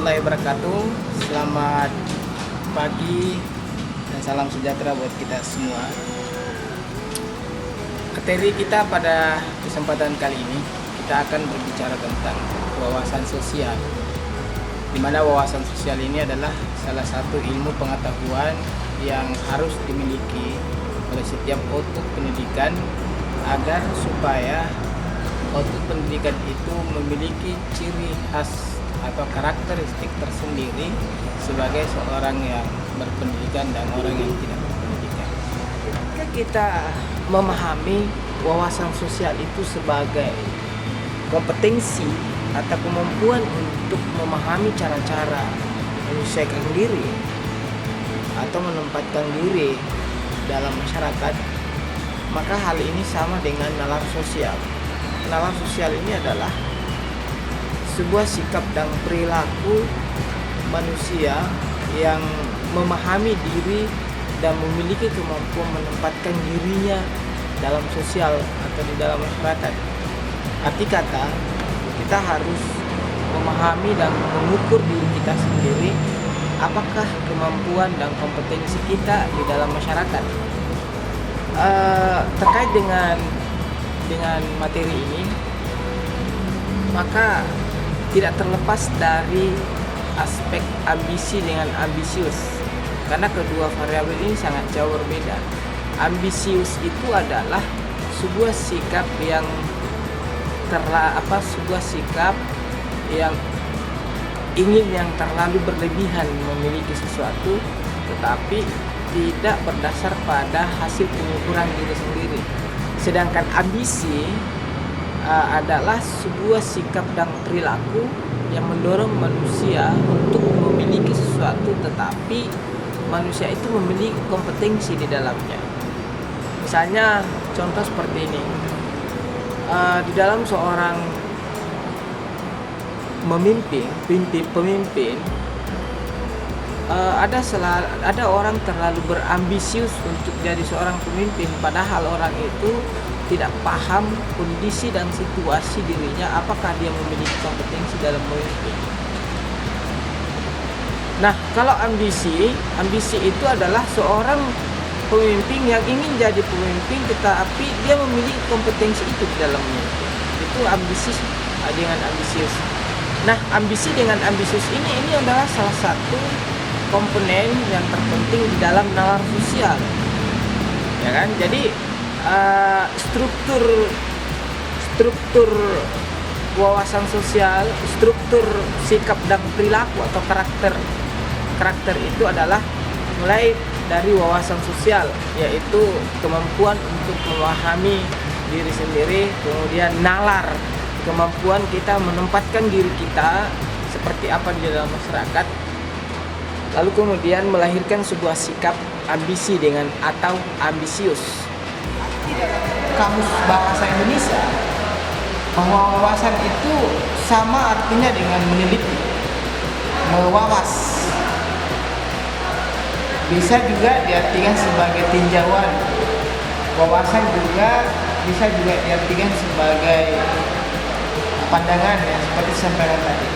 warahmatullahi wabarakatuh. Selamat pagi dan salam sejahtera buat kita semua. Materi kita pada kesempatan kali ini, kita akan berbicara tentang wawasan sosial, di mana wawasan sosial ini adalah salah satu ilmu pengetahuan yang harus dimiliki oleh setiap output pendidikan agar supaya output pendidikan itu memiliki ciri khas atau karakteristik tersendiri sebagai seorang yang berpendidikan dan orang yang tidak berpendidikan. Ketika kita memahami wawasan sosial itu sebagai kompetensi atau kemampuan untuk memahami cara-cara menyesuaikan diri atau menempatkan diri dalam masyarakat, maka hal ini sama dengan nalar sosial. Nalar sosial ini adalah sebuah sikap dan perilaku manusia yang memahami diri dan memiliki kemampuan menempatkan dirinya dalam sosial atau di dalam masyarakat. Arti kata, kita harus memahami dan mengukur diri kita sendiri, apakah kemampuan dan kompetensi kita di dalam masyarakat. Terkait dengan materi ini, maka tidak terlepas dari aspek ambisi dengan ambisius, karena kedua variabel ini sangat jauh berbeda. Ambisius itu adalah sebuah sikap yang ingin yang terlalu berlebihan memiliki sesuatu, tetapi tidak berdasar pada hasil pengukuran diri sendiri. Sedangkan ambisi adalah sebuah sikap dan perilaku yang mendorong manusia untuk memiliki sesuatu, tetapi manusia itu memiliki kompetensi di dalamnya. Misalnya contoh seperti ini, di dalam seorang pemimpin, ada orang terlalu berambisius untuk jadi seorang pemimpin, padahal orang itu tidak paham kondisi dan situasi dirinya, apakah dia memiliki kompetensi dalam memimpin. Nah, kalau ambisi itu adalah seorang pemimpin yang ingin jadi pemimpin, tetapi dia memiliki kompetensi itu di dalam memimpin. Itu ambisi dengan ambisius. Nah, ambisi dengan ambisius ini adalah salah satu komponen yang terpenting di dalam nalar sosial, ya kan? Jadi struktur wawasan sosial, struktur sikap dan perilaku atau karakter itu adalah mulai dari wawasan sosial, yaitu kemampuan untuk memahami diri sendiri, kemudian nalar, kemampuan kita menempatkan diri kita seperti apa di dalam masyarakat, lalu kemudian melahirkan sebuah sikap ambisi dengan atau ambisius. Kamus Bahasa Indonesia bahwa wawasan itu sama artinya dengan meneliti, mewawas. Bisa juga diartikan sebagai tinjauan. Wawasan juga bisa diartikan sebagai pandangan, ya, seperti sampaikan tadi.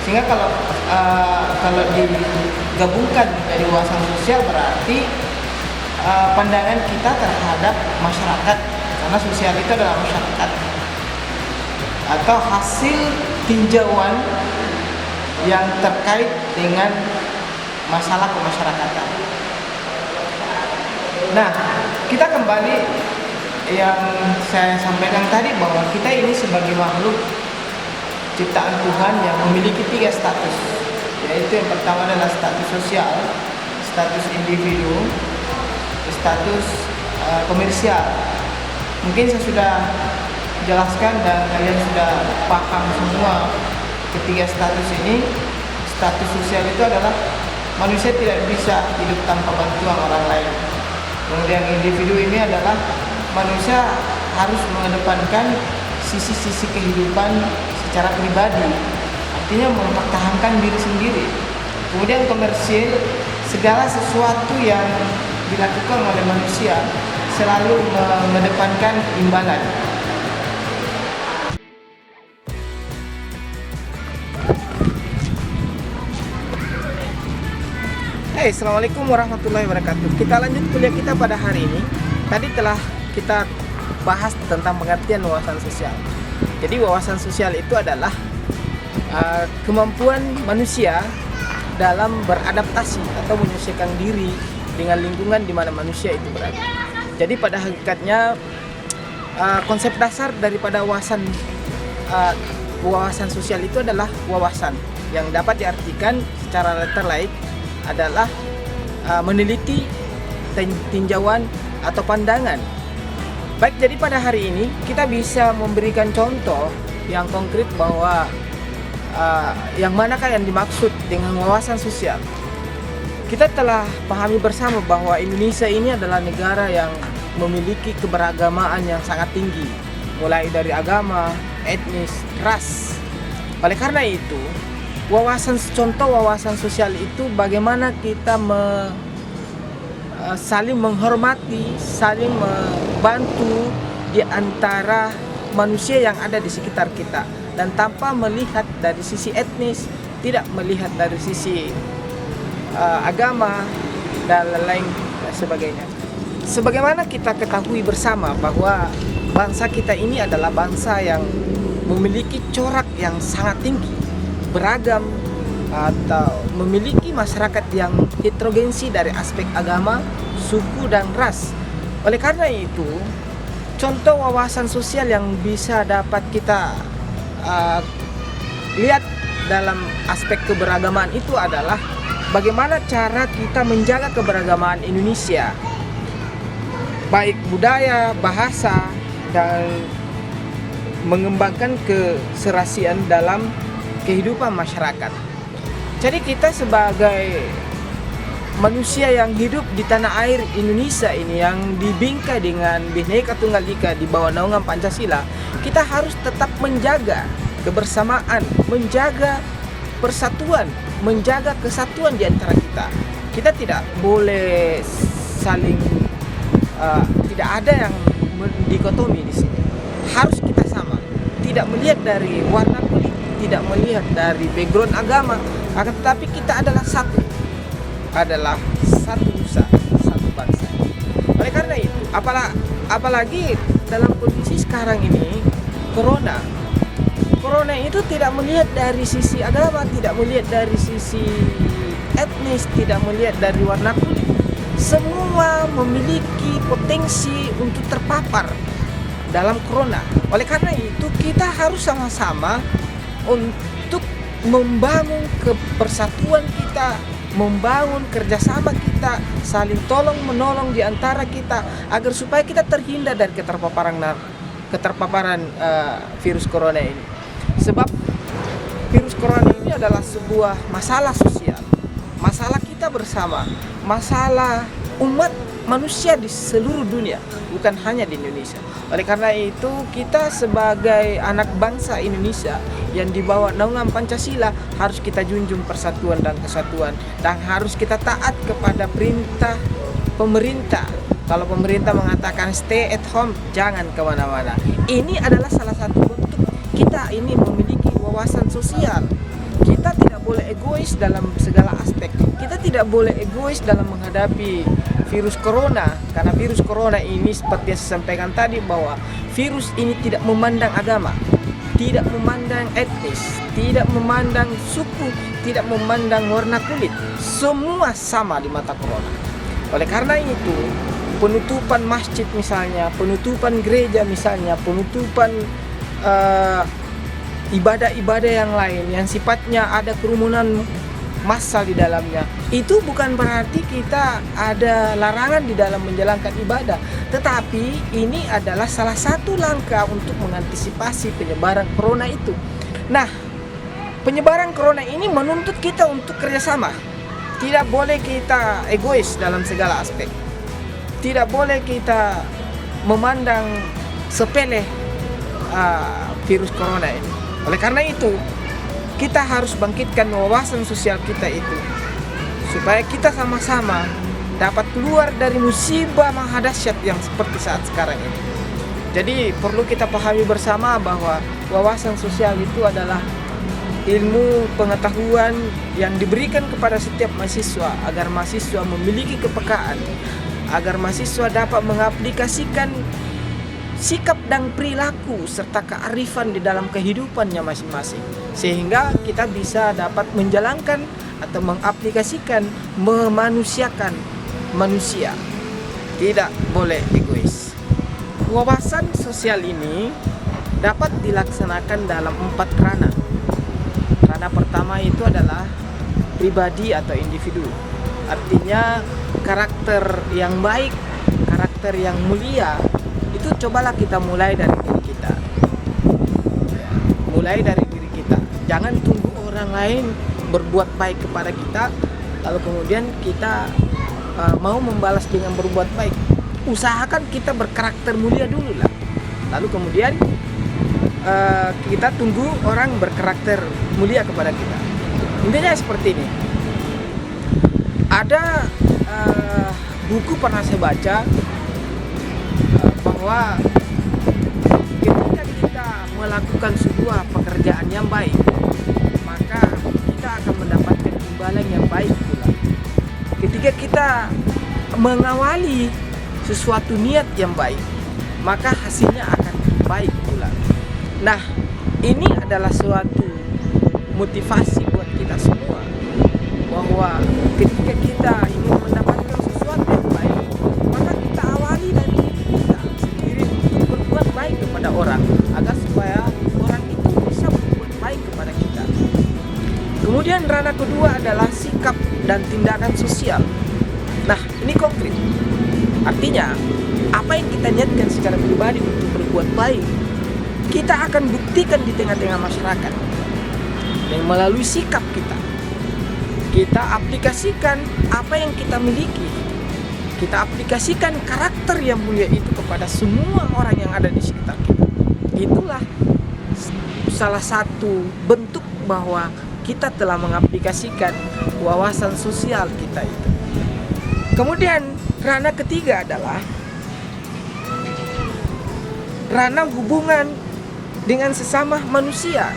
Sehingga kalau digabungkan dari wawasan sosial berarti pandangan kita terhadap masyarakat, karena sosial itu adalah masyarakat, atau hasil tinjauan yang terkait dengan masalah kemasyarakatan. Nah, kita kembali yang saya sampaikan tadi, bahwa kita ini sebagai makhluk ciptaan Tuhan yang memiliki 3 status, yaitu yang pertama adalah status sosial, status individu, status komersial. Mungkin saya sudah jelaskan dan kalian sudah paham semua ketiga status ini. Status sosial itu adalah manusia tidak bisa hidup tanpa bantuan orang lain. Kemudian individu ini adalah manusia harus mengedepankan sisi-sisi kehidupan secara pribadi, artinya mempertahankan diri sendiri. Kemudian komersil, segala sesuatu yang dilakukan oleh manusia selalu mengedepankan imbalan. Oke, Assalamualaikum warahmatullahi wabarakatuh. Kita lanjut kuliah kita pada hari ini. Tadi telah kita bahas tentang pengertian wawasan sosial. Jadi wawasan sosial itu adalah kemampuan manusia dalam beradaptasi atau menyesuaikan diri dengan lingkungan di mana manusia itu berada. Jadi pada hakikatnya konsep dasar daripada wawasan sosial itu adalah wawasan yang dapat diartikan secara letterlike adalah meneliti tinjauan atau pandangan. Baik, jadi pada hari ini kita bisa memberikan contoh yang konkret bahwa yang manakah yang dimaksud dengan wawasan sosial. Kita telah pahami bersama bahwa Indonesia ini adalah negara yang memiliki keberagamaan yang sangat tinggi, mulai dari agama, etnis, ras. Oleh karena itu, contoh wawasan sosial itu bagaimana kita saling menghormati, saling membantu di antara manusia yang ada di sekitar kita, dan tanpa melihat dari sisi etnis, tidak melihat dari sisi agama dan lain sebagainya. Sebagaimana kita ketahui bersama bahwa bangsa kita ini adalah bangsa yang memiliki corak yang sangat tinggi, beragam, atau memiliki masyarakat yang heterogensi dari aspek agama, suku, dan ras. Oleh karena itu, contoh wawasan sosial yang bisa dapat kita lihat dalam aspek keberagamaan itu adalah bagaimana cara kita menjaga keberagamaan Indonesia, baik budaya, bahasa, dan mengembangkan keserasian dalam kehidupan masyarakat. Jadi kita sebagai manusia yang hidup di tanah air Indonesia ini yang dibingkai dengan Bhinneka Tunggal Ika di bawah naungan Pancasila, kita harus tetap menjaga kebersamaan, menjaga persatuan, menjaga kesatuan di antara kita. Kita tidak boleh saling tidak ada yang dikotomi di sini. Harus kita sama. Tidak melihat dari warna kulit, tidak melihat dari background agama, akan tetapi kita adalah satu nusa, satu bangsa. Oleh karena itu, apalagi dalam kondisi sekarang ini, corona itu tidak melihat dari sisi agama, tidak melihat dari sisi etnis, tidak melihat dari warna kulit. Semua memiliki potensi untuk terpapar dalam corona. Oleh karena itu, kita harus sama-sama untuk membangun kepersatuan kita, membangun kerjasama kita, saling tolong menolong di antara kita agar supaya kita terhindar dari keterpaparan virus corona ini. Sebab virus corona ini adalah sebuah masalah sosial, masalah kita bersama, masalah umat manusia di seluruh dunia, bukan hanya di Indonesia. Oleh karena itu, kita sebagai anak bangsa Indonesia yang dibawa naungan Pancasila harus kita junjung persatuan dan kesatuan, dan harus kita taat kepada perintah pemerintah. Kalau pemerintah mengatakan stay at home, jangan kemana-mana. Ini adalah salah satu bentuk kita ini memiliki wawasan sosial. Kita tidak boleh egois dalam segala aspek. Kita tidak boleh egois dalam menghadapi virus corona, karena virus corona ini seperti yang saya sampaikan tadi bahwa virus ini tidak memandang agama, tidak memandang etnis, tidak memandang suku, tidak memandang warna kulit. Semua sama di mata corona. Oleh karena itu, penutupan masjid misalnya, penutupan gereja misalnya, penutupan ibadah-ibadah yang lain yang sifatnya ada kerumunan massal di dalamnya, itu bukan berarti kita ada larangan di dalam menjalankan ibadah, tetapi ini adalah salah satu langkah untuk mengantisipasi penyebaran corona itu. Nah, penyebaran corona ini menuntut kita untuk kerjasama. Tidak boleh kita egois dalam segala aspek. Tidak boleh kita memandang sepele virus corona ini. Oleh karena itu, kita harus bangkitkan wawasan sosial kita itu, supaya kita sama-sama dapat keluar dari musibah mahadahsyat yang seperti saat sekarang ini. Jadi perlu kita pahami bersama bahwa wawasan sosial itu adalah ilmu pengetahuan yang diberikan kepada setiap mahasiswa agar mahasiswa memiliki kepekaan, agar mahasiswa dapat mengaplikasikan sikap dan perilaku serta kearifan di dalam kehidupannya masing-masing, sehingga kita bisa dapat menjalankan atau mengaplikasikan, memanusiakan manusia. Tidak boleh egois. Wawasan sosial ini dapat dilaksanakan dalam 4 ranah. Ranah pertama itu adalah pribadi atau individu. Artinya karakter yang baik, karakter yang mulia, itu cobalah kita mulai dari diri kita. Mulai dari diri kita. Jangan tunggu orang lain berbuat baik kepada kita, lalu kemudian kita mau membalas dengan berbuat baik. Usahakan kita berkarakter mulia dulu lah. Lalu kemudian kita tunggu orang berkarakter mulia kepada kita. Intinya seperti ini. Ada buku pernah saya baca bahwa ketika kita melakukan sebuah pekerjaan yang baik, maka kita akan mendapatkan imbalan yang baik pula. Ketika kita mengawali sesuatu niat yang baik, maka hasilnya akan baik pula. Nah, ini adalah suatu motivasi buat kita semua, bahwa ketika kita ingin mendapatkan sesuatu yang baik, maka kita awali dari diri kita sendiri untuk berbuat baik kepada orang, agar supaya orang itu bisa berbuat baik kepada kita. Kemudian ranah kedua adalah sikap dan tindakan sosial. Nah, ini konkret. Artinya, apa yang kita niatkan secara pribadi untuk berbuat baik, kita akan buktikan di tengah-tengah masyarakat. Dan melalui sikap kita, kita aplikasikan apa yang kita miliki. Kita aplikasikan karakter yang mulia itu kepada semua orang yang ada di sekitar kita. Itulah salah satu bentuk bahwa kita telah mengaplikasikan wawasan sosial kita itu. Kemudian ranah ketiga adalah ranah hubungan dengan sesama manusia.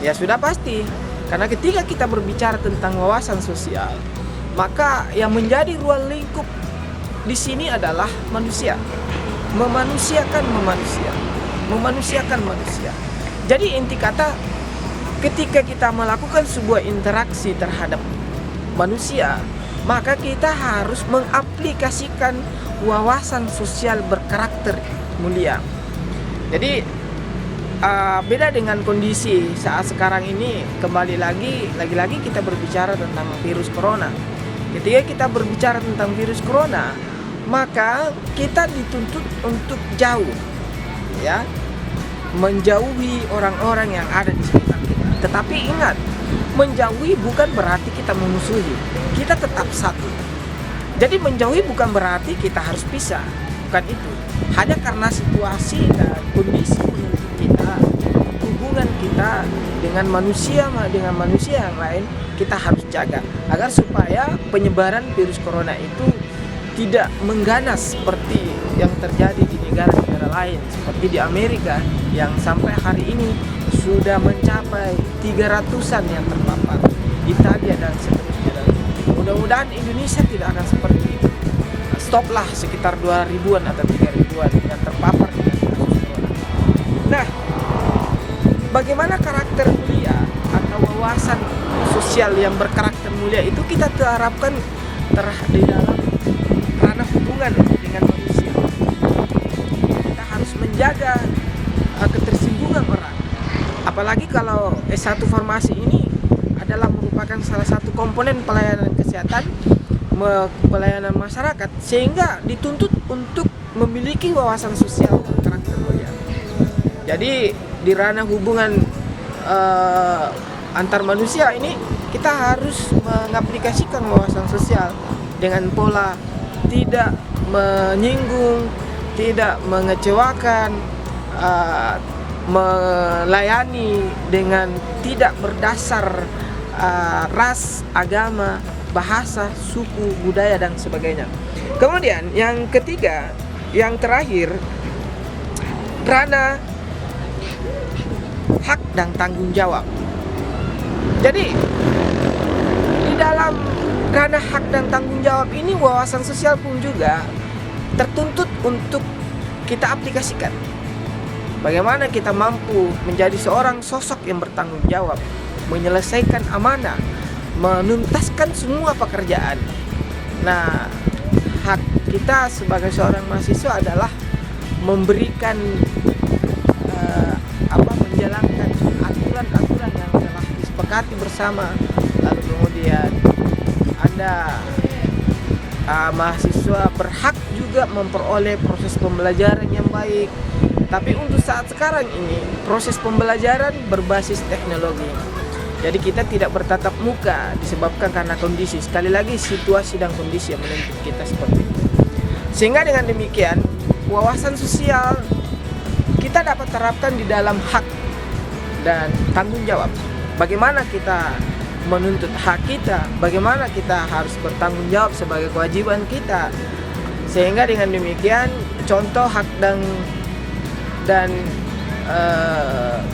Ya sudah pasti, karena ketika kita berbicara tentang wawasan sosial, maka yang menjadi ruang lingkup di sini adalah manusia. Memanusiakan manusia. Jadi inti kata, ketika kita melakukan sebuah interaksi terhadap manusia, maka kita harus mengaplikasikan wawasan sosial berkarakter mulia. Jadi beda dengan kondisi saat sekarang ini. Kembali lagi kita berbicara tentang virus corona. Ketika kita berbicara tentang virus corona, maka kita dituntut untuk jauh, ya, menjauhi orang-orang yang ada di sekitar kita. Tetapi ingat, menjauhi bukan berarti kita memusuhi. Kita tetap satu. Jadi menjauhi bukan berarti kita harus pisah. Bukan itu. Hanya karena situasi dan kondisi kita, hubungan kita dengan manusia yang lain, kita harus jaga agar supaya penyebaran virus corona itu tidak mengganas seperti yang terjadi di negara-negara lain, seperti di Amerika yang sampai hari ini sudah mencapai 300-an yang terpapar, Italia dan seterusnya. Mudah-mudahan Indonesia tidak akan seperti itu. Stoplah sekitar 2.000-an atau 3.000-an yang terpapar dengan kasus corona. Nah, bagaimana karakter mulia atau wawasan sosial yang berkarakter mulia itu kita terapkan di dalam ranah hubungan dengan manusia. Kita harus menjaga ketersinggungan orang. Apalagi kalau S1 Farmasi ini adalah merupakan salah satu komponen pelayanan kesehatan, pelayanan masyarakat, sehingga dituntut untuk memiliki wawasan sosial berkarakter mulia. Jadi di ranah hubungan antar manusia ini kita harus mengaplikasikan wawasan sosial dengan pola tidak menyinggung, tidak mengecewakan, melayani dengan tidak berdasar ras, agama, bahasa, suku, budaya dan sebagainya. Kemudian yang ketiga, yang terakhir, ranah hak dan tanggung jawab. Jadi di dalam ranah hak dan tanggung jawab ini, wawasan sosial pun juga tertuntut untuk kita aplikasikan. Bagaimana kita mampu menjadi seorang sosok yang bertanggung jawab, menyelesaikan amanah, menuntaskan semua pekerjaan. Nah, hak kita sebagai seorang mahasiswa adalah memberikan menjalankan aturan-aturan yang telah disepakati bersama. Lalu kemudian Anda mahasiswa berhak juga memperoleh proses pembelajaran yang baik. Tapi untuk saat sekarang ini proses pembelajaran berbasis teknologi. Jadi kita tidak bertatap muka disebabkan karena kondisi. Sekali lagi situasi dan kondisi yang menuntut kita seperti itu. Sehingga dengan demikian wawasan sosial kita dapat terapkan di dalam hak dan tanggung jawab. Bagaimana kita menuntut hak kita, bagaimana kita harus bertanggung jawab sebagai kewajiban kita. Sehingga dengan demikian contoh hak dan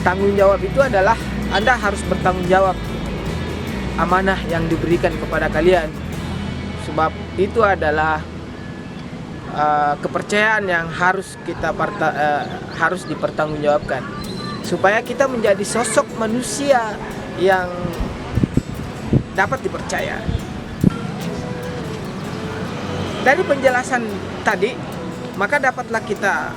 tanggung jawab itu adalah Anda harus bertanggung jawab amanah yang diberikan kepada kalian. Sebab itu adalah kepercayaan yang harus harus dipertanggungjawabkan supaya kita menjadi sosok manusia yang dapat dipercaya. Dari penjelasan tadi, maka dapatlah kita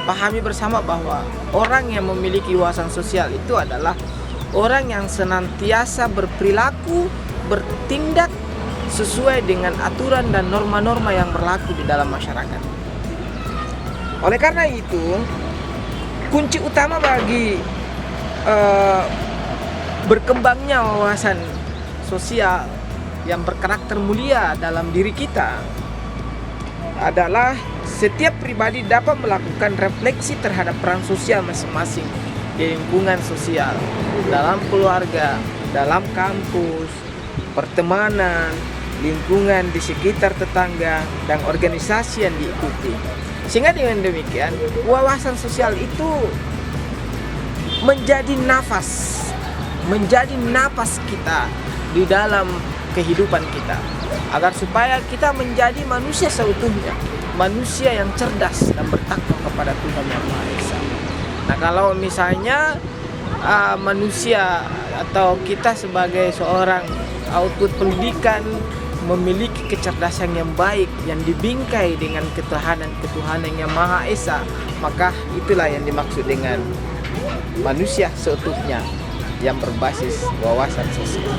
pahami bersama bahwa orang yang memiliki wawasan sosial itu adalah orang yang senantiasa berperilaku, bertindak sesuai dengan aturan dan norma-norma yang berlaku di dalam masyarakat. Oleh karena itu, kunci utama bagi berkembangnya wawasan sosial yang berkarakter mulia dalam diri kita adalah setiap pribadi dapat melakukan refleksi terhadap peran sosial masing-masing di lingkungan sosial, dalam keluarga, dalam kampus, pertemanan, lingkungan di sekitar tetangga, dan organisasi yang diikuti. Sehingga dengan demikian, wawasan sosial itu menjadi nafas kita di dalam kehidupan kita, agar supaya kita menjadi manusia seutuhnya, manusia yang cerdas dan bertakwa kepada Tuhan Yang Maha Esa. Nah, kalau misalnya manusia atau kita sebagai seorang output pendidikan memiliki kecerdasan yang baik yang dibingkai dengan ketuhanan yang Maha Esa, maka itulah yang dimaksud dengan manusia seutuhnya yang berbasis wawasan sosial.